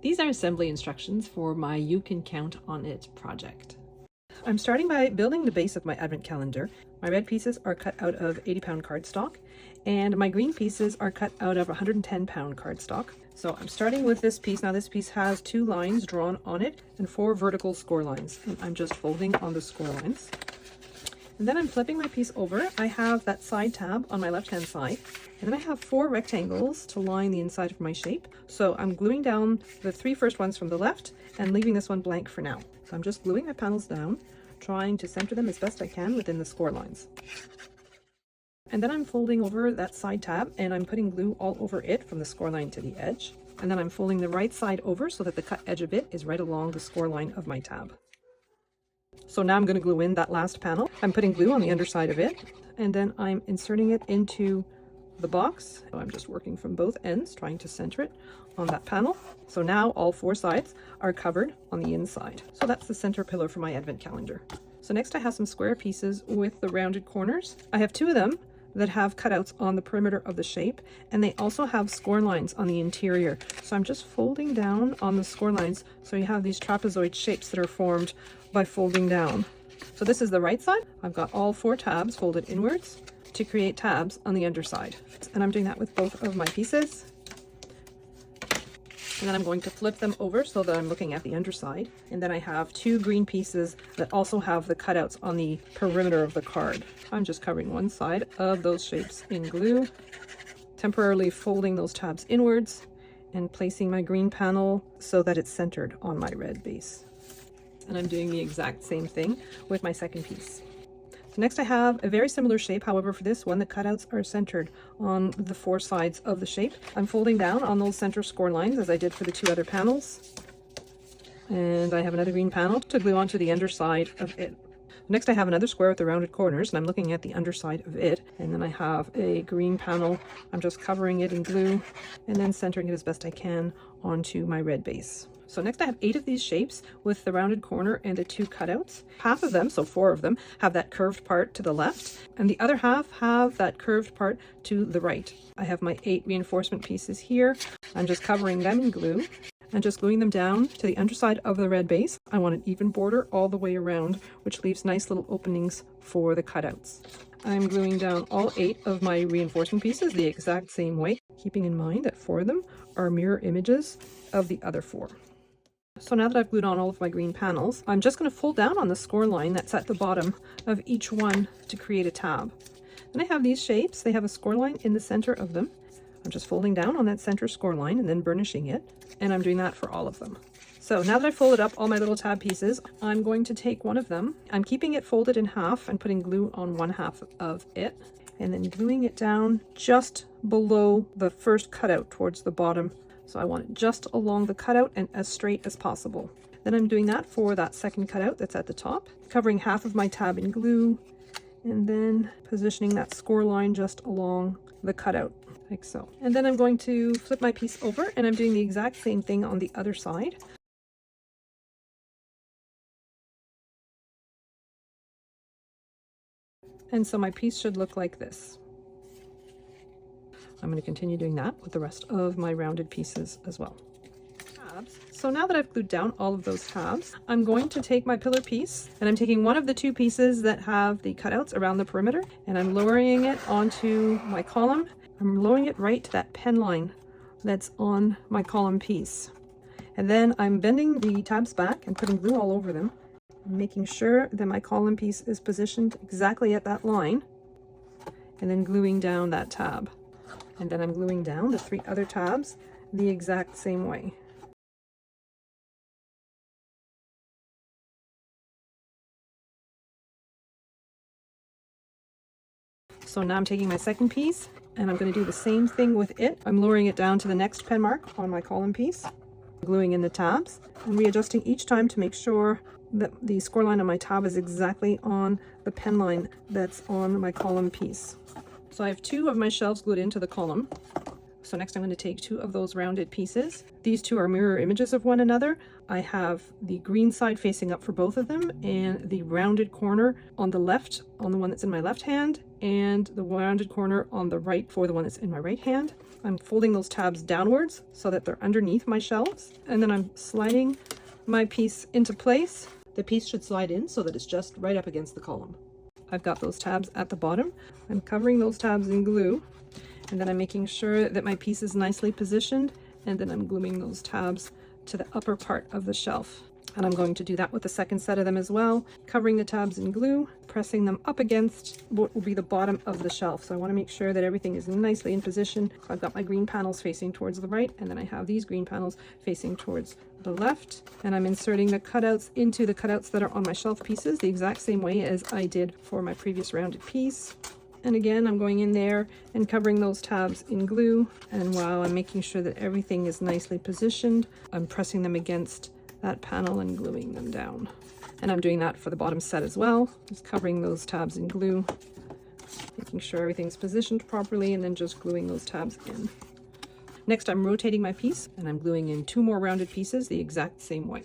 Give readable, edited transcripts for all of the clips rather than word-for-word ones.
These are assembly instructions for my You Can Count on It project. I'm starting by building the base of my advent calendar. My red pieces are cut out of 80-pound cardstock, and my green pieces are cut out of 110-pound cardstock. So I'm starting with this piece. Now this piece has 2 lines drawn on it and 4 vertical score lines. And I'm just folding on the score lines. And then I'm flipping my piece over. I have that side tab on my left-hand side. And then I have 4 rectangles to line the inside of my shape. So I'm gluing down the 3 first ones from the left and leaving this one blank for now. So I'm just gluing my panels down, trying to center them as best I can within the score lines. And then I'm folding over that side tab and I'm putting glue all over it from the score line to the edge. And then I'm folding the right side over so that the cut edge of it is right along the score line of my tab. So now I'm going to glue in that last panel. I'm putting glue on the underside of it, and then I'm inserting it into the box. So I'm just working from both ends, trying to center it on that panel. So now all 4 sides are covered on the inside. So that's the center pillar for my advent calendar. So next I have some square pieces with the rounded corners. I have 2 of them that have cutouts on the perimeter of the shape, and they also have score lines on the interior. So I'm just folding down on the score lines so you have these trapezoid shapes that are formed by folding down. So this is the right side. I've got all 4 tabs folded inwards to create tabs on the underside. And I'm doing that with both of my pieces. And then I'm going to flip them over so that I'm looking at the underside. And then I have 2 green pieces that also have the cutouts on the perimeter of the card. I'm just covering one side of those shapes in glue, temporarily folding those tabs inwards and placing my green panel so that it's centered on my red base. And I'm doing the exact same thing with my second piece. So next I have a very similar shape. However, for this one, the cutouts are centered on the 4 sides of the shape. I'm folding down on those center score lines as I did for the 2 other panels. And I have another green panel to glue onto the underside of it. Next I have another square with the rounded corners, and I'm looking at the underside of it. And then I have a green panel. I'm just covering it in glue and then centering it as best I can onto my red base. So next I have 8 of these shapes with the rounded corner and the 2 cutouts. Half of them, so 4 of them, have that curved part to the left, and the other half have that curved part to the right. I have my 8 reinforcement pieces here. I'm just covering them in glue and just gluing them down to the underside of the red base. I want an even border all the way around, which leaves nice little openings for the cutouts. I'm gluing down all 8 of my reinforcement pieces the exact same way, keeping in mind that 4 of them are mirror images of the other 4. So now that I've glued on all of my green panels, I'm just going to fold down on the score line that's at the bottom of each one to create a tab. And I have these shapes. They have a score line in the center of them. I'm just folding down on that center score line and then burnishing it. And I'm doing that for all of them. So now that I've folded up all my little tab pieces, I'm going to take one of them. I'm keeping it folded in half and putting glue on one half of it, and then gluing it down just below the first cutout towards the bottom. So I want it just along the cutout and as straight as possible. Then I'm doing that for that second cutout that's at the top, covering half of my tab in glue, and then positioning that score line just along the cutout, like so. And then I'm going to flip my piece over, and I'm doing the exact same thing on the other side. And so my piece should look like this. I'm going to continue doing that with the rest of my rounded pieces as well. Tabs. So now that I've glued down all of those tabs, I'm going to take my pillar piece, and I'm taking one of the 2 pieces that have the cutouts around the perimeter, and I'm lowering it onto my column. I'm lowering it right to that pen line that's on my column piece. And then I'm bending the tabs back and putting glue all over them, making sure that my column piece is positioned exactly at that line, and then gluing down that tab. And then I'm gluing down the 3 other tabs the exact same way. So now I'm taking my second piece and I'm going to do the same thing with it. I'm lowering it down to the next pen mark on my column piece, gluing in the tabs, and readjusting each time to make sure that the score line on my tab is exactly on the pen line that's on my column piece. So I have 2 of my shelves glued into the column. So next I'm going to take 2 of those rounded pieces. These 2 are mirror images of one another. I have the green side facing up for both of them, and the rounded corner on the left, on the one that's in my left hand, and the rounded corner on the right for the one that's in my right hand. I'm folding those tabs downwards so that they're underneath my shelves, and then I'm sliding my piece into place. The piece should slide in so that it's just right up against the column. I've got those tabs at the bottom. I'm covering those tabs in glue, and then I'm making sure that my piece is nicely positioned, and then I'm gluing those tabs to the upper part of the shelf. And I'm going to do that with the second set of them as well, covering the tabs in glue, pressing them up against what will be the bottom of the shelf. So I want to make sure that everything is nicely in position. So I've got my green panels facing towards the right, and then I have these green panels facing towards the left. And I'm inserting the cutouts into the cutouts that are on my shelf pieces the exact same way as I did for my previous rounded piece. And again, I'm going in there and covering those tabs in glue. And while I'm making sure that everything is nicely positioned, I'm pressing them against that panel and gluing them down. And I'm doing that for the bottom set as well, just covering those tabs in glue, making sure everything's positioned properly, and then just gluing those tabs in. Next, I'm rotating my piece, and I'm gluing in 2 more rounded pieces the exact same way.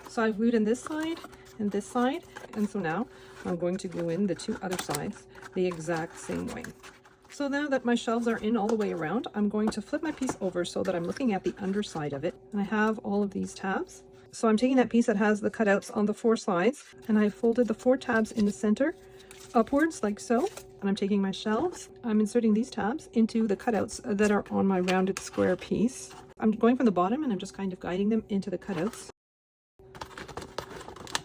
So I've glued in this side and this side, and so now I'm going to glue in the 2 other sides the exact same way. So now that my shelves are in all the way around, I'm going to flip my piece over so that I'm looking at the underside of it, and I have all of these tabs. So I'm taking that piece that has the cutouts on the 4 sides, and I've folded the 4 tabs in the center upwards like so, and I'm taking my shelves. I'm inserting these tabs into the cutouts that are on my rounded square piece. I'm going from the bottom, and I'm just kind of guiding them into the cutouts,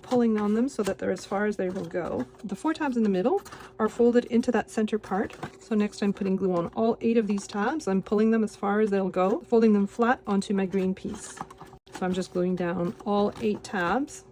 pulling on them so that they're as far as they will go. The 4 tabs in the middle are folded into that center part. So next I'm putting glue on all 8 of these tabs. I'm pulling them as far as they'll go, folding them flat onto my green piece. So I'm just gluing down all 8 tabs.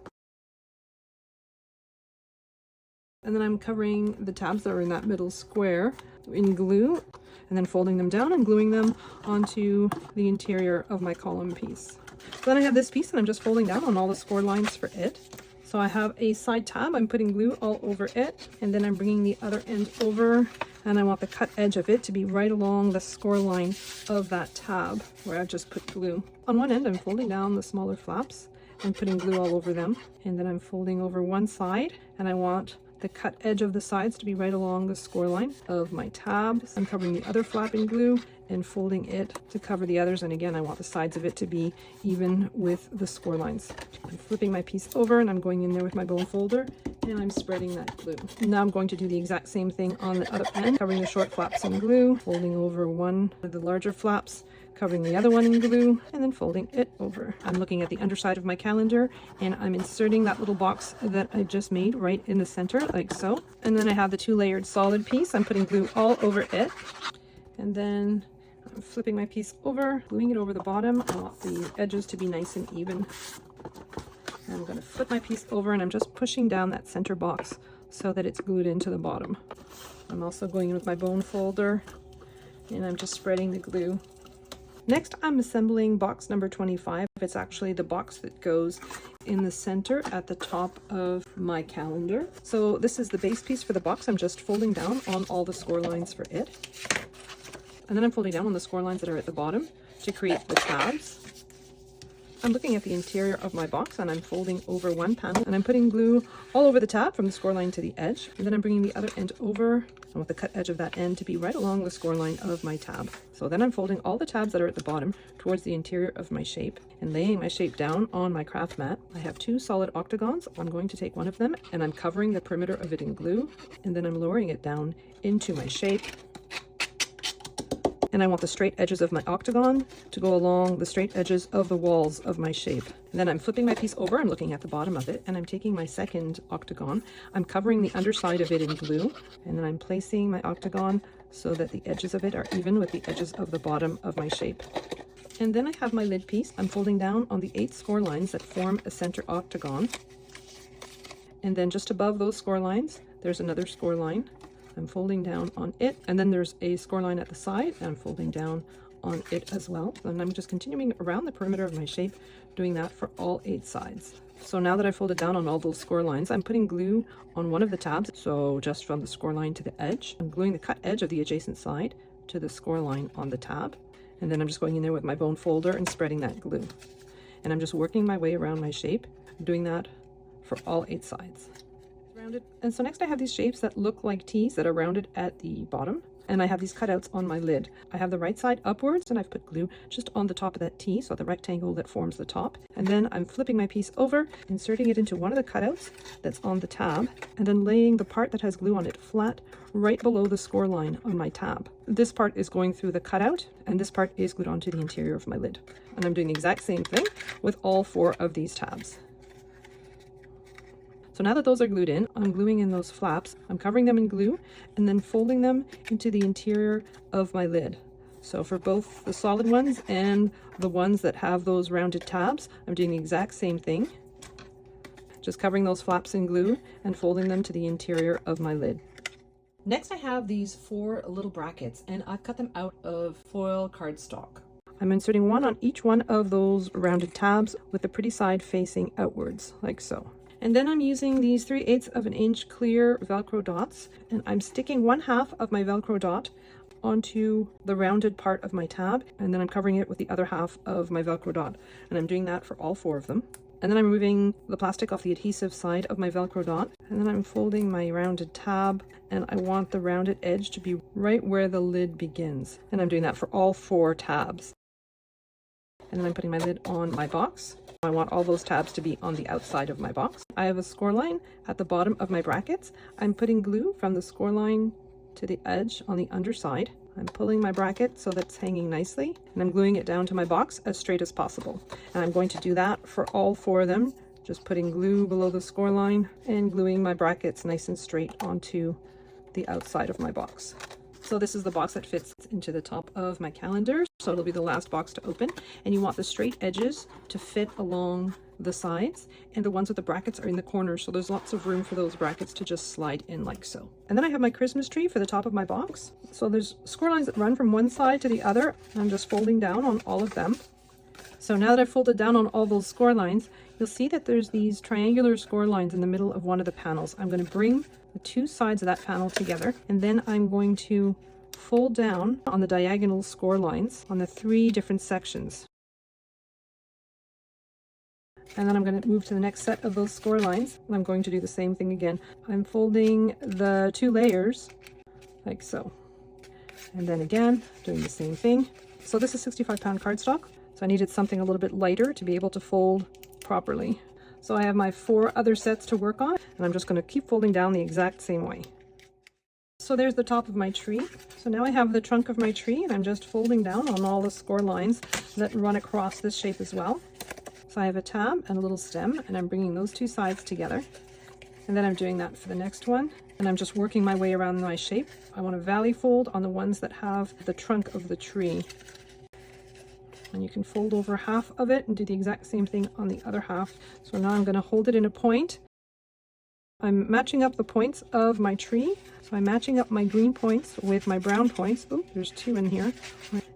And then I'm covering the tabs that are in that middle square in glue, and then folding them down and gluing them onto the interior of my column piece. So then I have this piece, and I'm just folding down on all the score lines for it. So I have a side tab, I'm putting glue all over it, and then I'm bringing the other end over, and I want the cut edge of it to be right along the score line of that tab where I've just put glue. On one end, I'm folding down the smaller flaps and putting glue all over them, and then I'm folding over one side, and I want the cut edge of the sides to be right along the score line of my tabs. I'm covering the other flap in glue and folding it to cover the others, and again I want the sides of it to be even with the score lines. I'm flipping my piece over, and I'm going in there with my bone folder, and I'm spreading that glue. Now I'm going to do the exact same thing on the other end, covering the short flaps in glue, folding over one of the larger flaps, covering the other one in glue, and then folding it over. I'm looking at the underside of my calendar, and I'm inserting that little box that I just made right in the center like so. And then I have the 2 layered solid piece. I'm putting glue all over it, and then I'm flipping my piece over, gluing it over the bottom. I want the edges to be nice and even. And I'm going to flip my piece over, and I'm just pushing down that center box so that it's glued into the bottom. I'm also going in with my bone folder, and I'm just spreading the glue. Next, I'm assembling box number 25. It's actually the box that goes in the center at the top of my calendar. So this is the base piece for the box. I'm just folding down on all the score lines for it. And then I'm folding down on the score lines that are at the bottom to create the tabs. I'm looking at the interior of my box, and I'm folding over one panel, and I'm putting glue all over the tab from the score line to the edge. And then I'm bringing the other end over. I want the cut edge of that end to be right along the score line of my tab. So then I'm folding all the tabs that are at the bottom towards the interior of my shape and laying my shape down on my craft mat. I have 2 solid octagons. I'm going to take one of them, and I'm covering the perimeter of it in glue, and then I'm lowering it down into my shape. And I want the straight edges of my octagon to go along the straight edges of the walls of my shape. And then I'm flipping my piece over, I'm looking at the bottom of it, and I'm taking my second octagon. I'm covering the underside of it in glue, and then I'm placing my octagon so that the edges of it are even with the edges of the bottom of my shape. And then I have my lid piece. I'm folding down on the 8 score lines that form a center octagon. And then just above those score lines, there's another score line. I'm folding down on it, and then there's a score line at the side, and I'm folding down on it as well. And I'm just continuing around the perimeter of my shape, doing that for all 8 sides. So now that I've folded down on all those score lines, I'm putting glue on one of the tabs. So just from the score line to the edge, I'm gluing the cut edge of the adjacent side to the score line on the tab. And then I'm just going in there with my bone folder and spreading that glue. And I'm just working my way around my shape, doing that for all 8 sides. Rounded. And so next I have these shapes that look like T's that are rounded at the bottom. And I have these cutouts on my lid. I have the right side upwards and I've put glue just on the top of that T, so the rectangle that forms the top. And then I'm flipping my piece over, inserting it into one of the cutouts that's on the tab, and then laying the part that has glue on it flat right below the score line on my tab. This part is going through the cutout and this part is glued onto the interior of my lid. And I'm doing the exact same thing with all 4 of these tabs. So now that those are glued in, I'm gluing in those flaps. I'm covering them in glue and then folding them into the interior of my lid. So for both the solid ones and the ones that have those rounded tabs, I'm doing the exact same thing. Just covering those flaps in glue and folding them to the interior of my lid. Next I have these 4 little brackets and I've cut them out of foil cardstock. I'm inserting one on each one of those rounded tabs with the pretty side facing outwards, like so. And then I'm using these 3/8 of an inch clear Velcro dots, and I'm sticking 1/2 of my Velcro dot onto the rounded part of my tab, and then I'm covering it with the other half of my Velcro dot. And I'm doing that for all 4 of them. And then I'm removing the plastic off the adhesive side of my Velcro dot, and then I'm folding my rounded tab, and I want the rounded edge to be right where the lid begins. And I'm doing that for all 4 tabs. And then I'm putting my lid on my box. I want all those tabs to be on the outside of my box. I have a score line at the bottom of my brackets. I'm putting glue from the score line to the edge on the underside. I'm pulling my bracket so that's hanging nicely, and I'm gluing it down to my box as straight as possible. And I'm going to do that for all 4 of them, just putting glue below the score line and gluing my brackets nice and straight onto the outside of my box. So this is the box that fits into the top of my calendar. So it'll be the last box to open, and you want the straight edges to fit along the sides, and the ones with the brackets are in the corners, so there's lots of room for those brackets to just slide in like so. And then I have my Christmas tree for the top of my box. So there's score lines that run from one side to the other. I'm just folding down on all of them. So now that I've folded down on all those score lines, you'll see that there's these triangular score lines in the middle of one of the panels. I'm going to bring the 2 sides of that panel together, and then I'm going to fold down on the diagonal score lines on the 3 different sections. And then I'm going to move to the next set of those score lines, and I'm going to do the same thing again. I'm folding the 2 layers like so, and then again doing the same thing. So this is 65-pound cardstock, so I needed something a little bit lighter to be able to fold properly. So I have my 4 other sets to work on, and I'm just going to keep folding down the exact same way. So there's the top of my tree. So now I have the trunk of my tree, and I'm just folding down on all the score lines that run across this shape as well. So I have a tab and a little stem, and I'm bringing those 2 sides together. And then I'm doing that for the next one, and I'm just working my way around my shape. I want to valley fold on the ones that have the trunk of the tree. And you can fold over half of it and do the exact same thing on the other half. So now I'm going to hold it in a point. I'm matching up the points of my tree. So I'm matching up my green points with my brown points. Oh, there's 2 in here.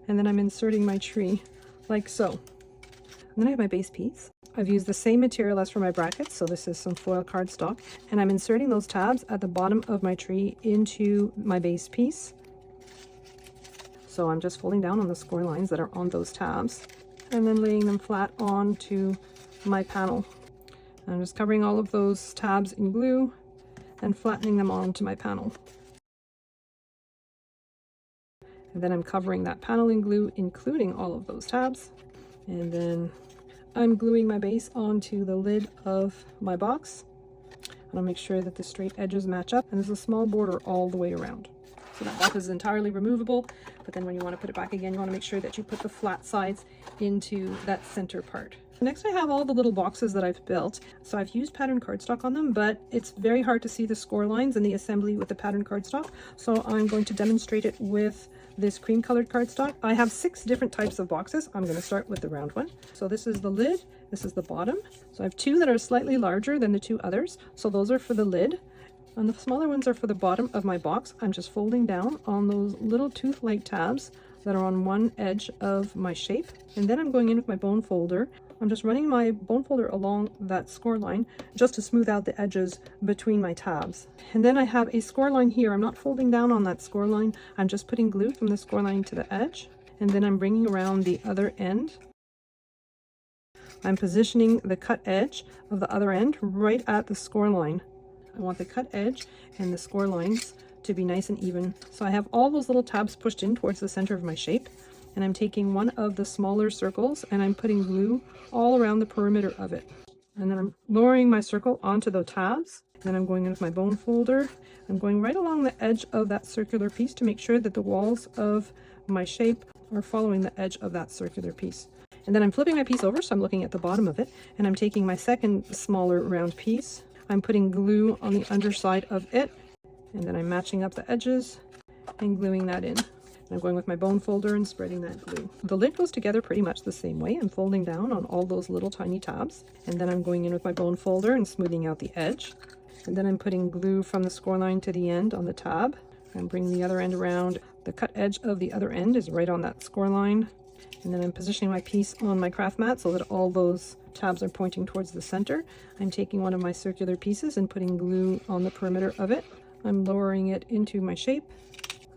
And then I'm inserting my tree like so. And then I have my base piece. I've used the same material as for my brackets, so this is some foil cardstock. And I'm inserting those tabs at the bottom of my tree into my base piece. So I'm just folding down on the score lines that are on those tabs and then laying them flat onto my panel. I'm just covering all of those tabs in glue and flattening them onto my panel. And then I'm covering that panel in glue, including all of those tabs. And then I'm gluing my base onto the lid of my box. And I'll make sure that the straight edges match up, and there's a small border all the way around. So that box is entirely removable, but then when you want to put it back again, you want to make sure that you put the flat sides into that center part. Next, I have all the little boxes that I've built. So I've used pattern cardstock on them, but it's very hard to see the score lines in the assembly with the pattern cardstock. So I'm going to demonstrate it with this cream colored cardstock. I have 6 different types of boxes. I'm going to start with the round one. So this is the lid, this is the bottom. So I have 2 that are slightly larger than the 2 others. So those are for the lid. And the smaller ones are for the bottom of my box. I'm just folding down on those little tooth-like tabs that are on one edge of my shape. And then I'm going in with my bone folder. I'm just running my bone folder along that score line just to smooth out the edges between my tabs. And then I have a score line here. I'm not folding down on that score line. I'm just putting glue from the score line to the edge. And then I'm bringing around the other end. I'm positioning the cut edge of the other end right at the score line. I want the cut edge and the score lines to be nice and even. So I have all those little tabs pushed in towards the center of my shape. And I'm taking one of the smaller circles and I'm putting glue all around the perimeter of it. And then I'm lowering my circle onto the tabs. Then I'm going in with my bone folder. I'm going right along the edge of that circular piece to make sure that the walls of my shape are following the edge of that circular piece. And then I'm flipping my piece over, so I'm looking at the bottom of it, and I'm taking my second smaller round piece. I'm putting glue on the underside of it, and then I'm matching up the edges and gluing that in. I'm going with my bone folder and spreading that glue. The lid goes together pretty much the same way. I'm folding down on all those little tiny tabs, and then I'm going in with my bone folder and smoothing out the edge. And then I'm putting glue from the score line to the end on the tab. I'm bringing the other end around. The cut edge of the other end is right on that score line. And then I'm positioning my piece on my craft mat so that all those tabs are pointing towards the center. I'm taking one of my circular pieces and putting glue on the perimeter of it. I'm lowering it into my shape.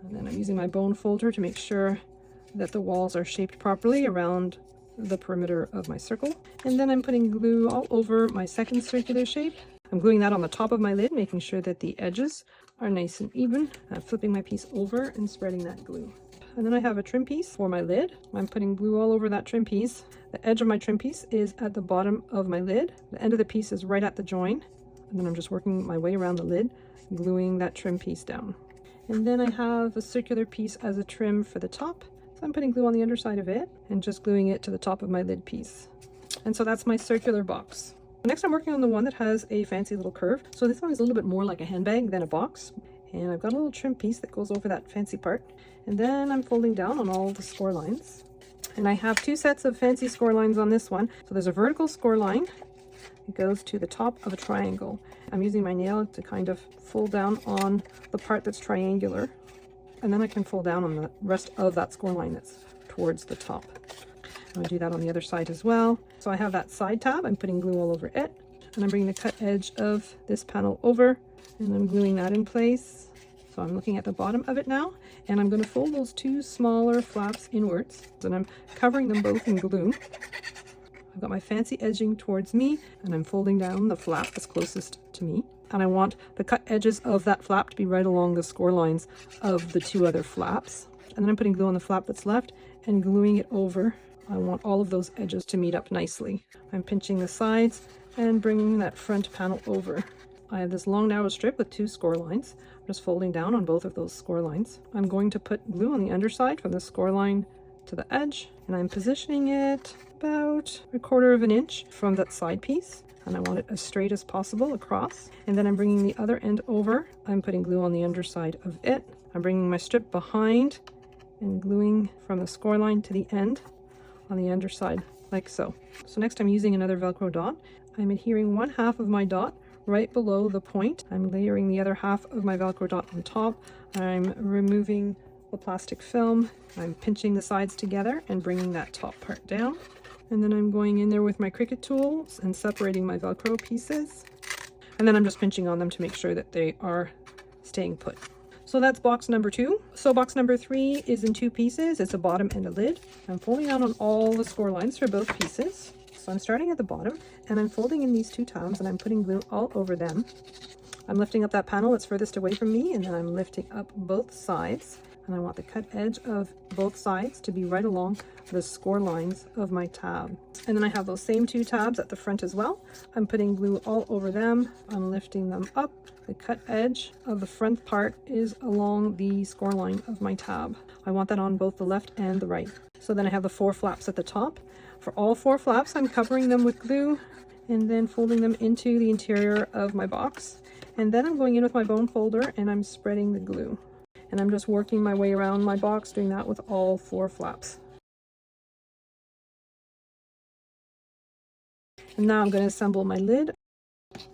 And then I'm using my bone folder to make sure that the walls are shaped properly around the perimeter of my circle. And then I'm putting glue all over my second circular shape. I'm gluing that on the top of my lid, making sure that the edges are nice and even. I'm flipping my piece over and spreading that glue. And then I have a trim piece for my lid. I'm putting glue all over that trim piece. The edge of my trim piece is at the bottom of my lid. The end of the piece is right at the join. And then I'm just working my way around the lid, gluing that trim piece down. And then I have a circular piece as a trim for the top. So I'm putting glue on the underside of it and just gluing it to the top of my lid piece. And so that's my circular box. Next, I'm working on the one that has a fancy little curve. So this one is a little bit more like a handbag than a box. And I've got a little trim piece that goes over that fancy part. And then I'm folding down on all the score lines. And I have two sets of fancy score lines on this one. So there's a vertical score line. It goes to the top of a triangle. I'm using my nail to kind of fold down on the part that's triangular. And then I can fold down on the rest of that score line that's towards the top. I'm going to do that on the other side as well. So I have that side tab. I'm putting glue all over it. And I'm bringing the cut edge of this panel over. And I'm gluing that in place. So I'm looking at the bottom of it now. And I'm going to fold those two smaller flaps inwards. And I'm covering them both in glue. I've got my fancy edging towards me. And I'm folding down the flap that's closest to me. And I want the cut edges of that flap to be right along the score lines of the two other flaps. And then I'm putting glue on the flap that's left and gluing it over. I want all of those edges to meet up nicely. I'm pinching the sides and bringing that front panel over. I have this long narrow strip with two score lines. I'm just folding down on both of those score lines. I'm going to put glue on the underside from the score line to the edge, and I'm positioning it about 1/4 inch from that side piece. And I want it as straight as possible across. And then I'm bringing the other end over. I'm putting glue on the underside of it. I'm bringing my strip behind and gluing from the score line to the end on the underside, like so. So next I'm using another Velcro dot. I'm adhering 1/2 of my dot right below the point. I'm layering the other half of my Velcro dot on top. I'm removing the plastic film. I'm pinching the sides together and bringing that top part down. And then I'm going in there with my Cricut tools and separating my Velcro pieces. And then I'm just pinching on them to make sure that they are staying put. So that's box number 2. So box number 3 is in 2 pieces. It's a bottom and a lid. I'm folding down on all the score lines for both pieces. So I'm starting at the bottom and I'm folding in these 2 tabs and I'm putting glue all over them. I'm lifting up that panel that's furthest away from me, and then I'm lifting up both sides. And I want the cut edge of both sides to be right along the score lines of my tab. And then I have those same 2 tabs at the front as well. I'm putting glue all over them. I'm lifting them up. The cut edge of the front part is along the score line of my tab. I want that on both the left and the right. So then I have the 4 flaps at the top. For all 4 flaps, I'm covering them with glue and then folding them into the interior of my box. And then I'm going in with my bone folder and I'm spreading the glue. And I'm just working my way around my box, doing that with all 4 flaps. And now I'm going to assemble my lid.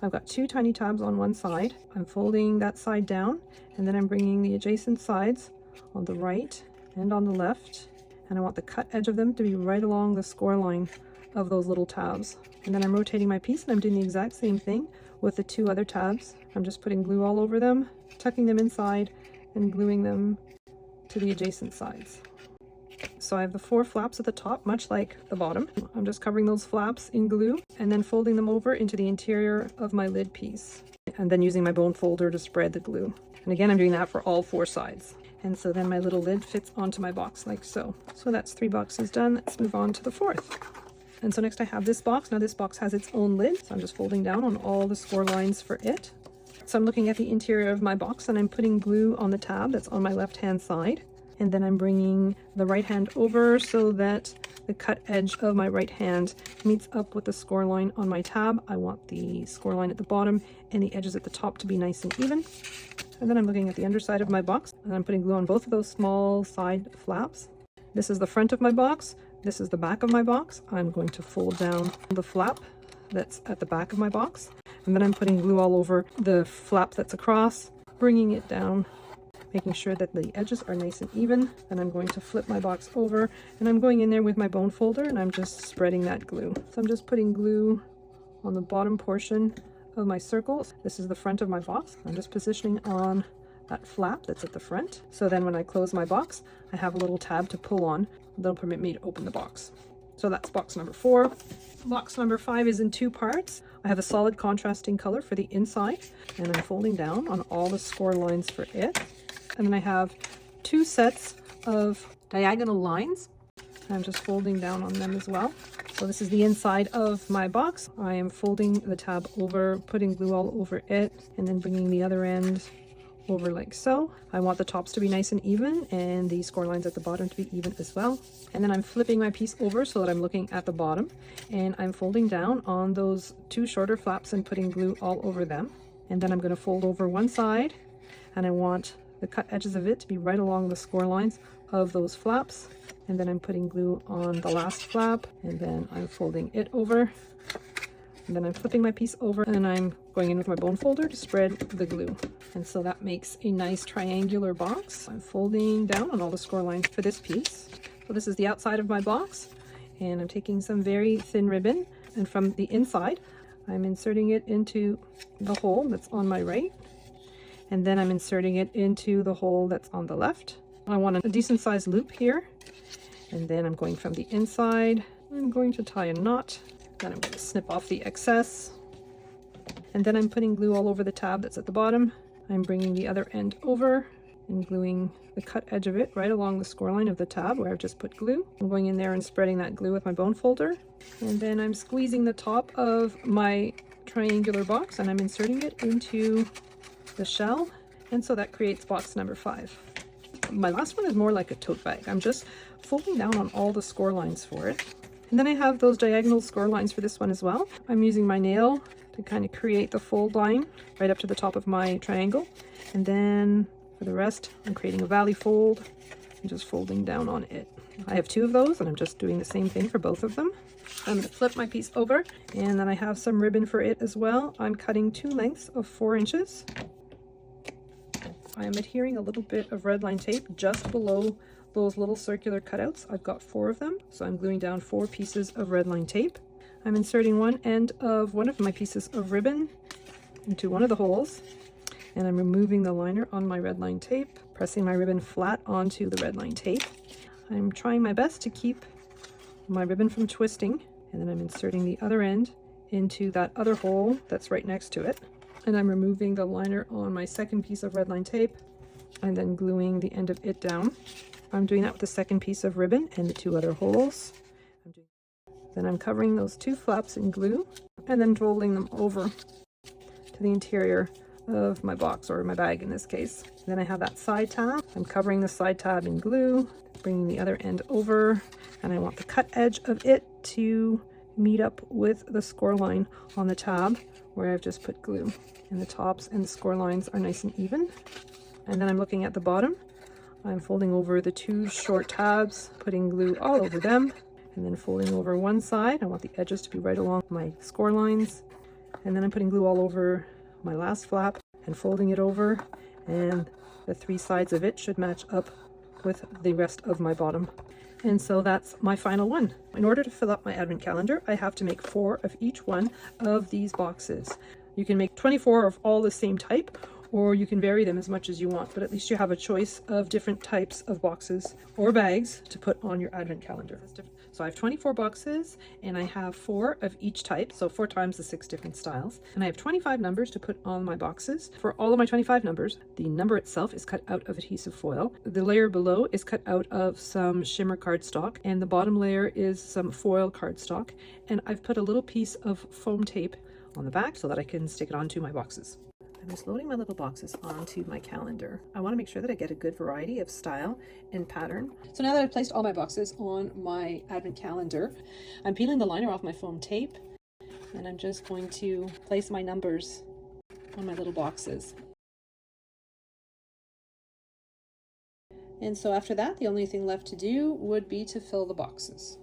I've got 2 tiny tabs on one side. I'm folding that side down, and then I'm bringing the adjacent sides on the right and on the left. And I want the cut edge of them to be right along the score line of those little tabs. And then I'm rotating my piece and I'm doing the exact same thing with the two other tabs. I'm just putting glue all over them, tucking them inside and gluing them to the adjacent sides. So I have the 4 flaps at the top, much like the bottom. I'm just covering those flaps in glue and then folding them over into the interior of my lid piece. And then using my bone folder to spread the glue. And again, I'm doing that for all 4 sides. And so then my little lid fits onto my box like so. So that's 3 boxes done. Let's move on to the 4th. And so next I have this box. Now this box has its own lid. So I'm just folding down on all the score lines for it. So I'm looking at the interior of my box and I'm putting glue on the tab that's on my left-hand side. And then I'm bringing the right hand over so that the cut edge of my right hand meets up with the score line on my tab. I want the score line at the bottom and the edges at the top to be nice and even. And then I'm looking at the underside of my box and I'm putting glue on both of those small side flaps. This is the front of my box. This is the back of my box. I'm going to fold down the flap that's at the back of my box. And then I'm putting glue all over the flap that's across, bringing it down, making sure that the edges are nice and even. Then I'm going to flip my box over and I'm going in there with my bone folder and I'm just spreading that glue. So I'm just putting glue on the bottom portion of my circle. This is the front of my box. I'm just positioning on that flap that's at the front. So then when I close my box, I have a little tab to pull on that'll permit me to open the box. So that's box number 4. Box number 5 is in 2 parts. I have a solid contrasting color for the inside and I'm folding down on all the score lines for it. And then I have 2 sets of diagonal lines. I'm just folding down on them as well. So this is the inside of my box. I am folding the tab over, putting glue all over it, and then bringing the other end over like so. I want the tops to be nice and even and the score lines at the bottom to be even as well. And then I'm flipping my piece over so that I'm looking at the bottom and I'm folding down on those 2 shorter flaps and putting glue all over them. And then I'm going to fold over one side and I want the cut edges of it to be right along the score lines of those flaps. And then I'm putting glue on the last flap and then I'm folding it over. And then I'm flipping my piece over and I'm going in with my bone folder to spread the glue. And so that makes a nice triangular box. I'm folding down on all the score lines for this piece. So this is the outside of my box and I'm taking some very thin ribbon and from the inside I'm inserting it into the hole that's on my right. And then I'm inserting it into the hole that's on the left. I want a decent sized loop here. And then I'm going from the inside. I'm going to tie a knot. Then I'm going to snip off the excess. And then I'm putting glue all over the tab that's at the bottom. I'm bringing the other end over and gluing the cut edge of it right along the score line of the tab where I've just put glue. I'm going in there and spreading that glue with my bone folder. And then I'm squeezing the top of my triangular box and I'm inserting it into the shell. And so that creates box number 5. My last one is more like a tote bag. I'm just folding down on all the score lines for it. And then I have those diagonal score lines for this one as well. I'm using my nail to kind of create the fold line right up to the top of my triangle. And then for the rest, I'm creating a valley fold and just folding down on it. I have 2 of those and I'm just doing the same thing for both of them. I'm going to flip my piece over and then I have some ribbon for it as well. I'm cutting 2 lengths of 4 inches. I am adhering a little bit of red line tape just below those little circular cutouts. I've got 4 of them, so I'm gluing down 4 pieces of red line tape. I'm inserting one end of one of my pieces of ribbon into one of the holes, and I'm removing the liner on my red line tape, pressing my ribbon flat onto the red line tape. I'm trying my best to keep my ribbon from twisting, and then I'm inserting the other end into that other hole that's right next to it. And I'm removing the liner on my second piece of red line tape and then gluing the end of it down. I'm doing that with the second piece of ribbon and the 2 other holes. Then I'm covering those 2 flaps in glue and then folding them over to the interior of my box, or my bag in this case. Then I have that side tab. I'm covering the side tab in glue, bringing the other end over, and I want the cut edge of it to meet up with the score line on the tab where I've just put glue. And the tops and the score lines are nice and even. And then I'm looking at the bottom. I'm folding over the 2 short tabs, putting glue all over them, and then folding over one side. I want the edges to be right along my score lines. And then I'm putting glue all over my last flap and folding it over, and the 3 sides of it should match up with the rest of my bottom. And so that's my final one. In order to fill up my advent calendar, I have to make 4 of each one of these boxes. You can make 24 of all the same type, or you can vary them as much as you want, but at least you have a choice of different types of boxes or bags to put on your advent calendar. So I have 24 boxes and I have 4 of each type, so 4 times the 6 different styles. And I have 25 numbers to put on my boxes. For all of my 25 numbers, the number itself is cut out of adhesive foil. The layer below is cut out of some shimmer cardstock, and the bottom layer is some foil cardstock. And I've put a little piece of foam tape on the back so that I can stick it onto my boxes. I'm just loading my little boxes onto my calendar. I want to make sure that I get a good variety of style and pattern. So now that I've placed all my boxes on my advent calendar, I'm peeling the liner off my foam tape, and I'm just going to place my numbers on my little boxes. And so after that, the only thing left to do would be to fill the boxes.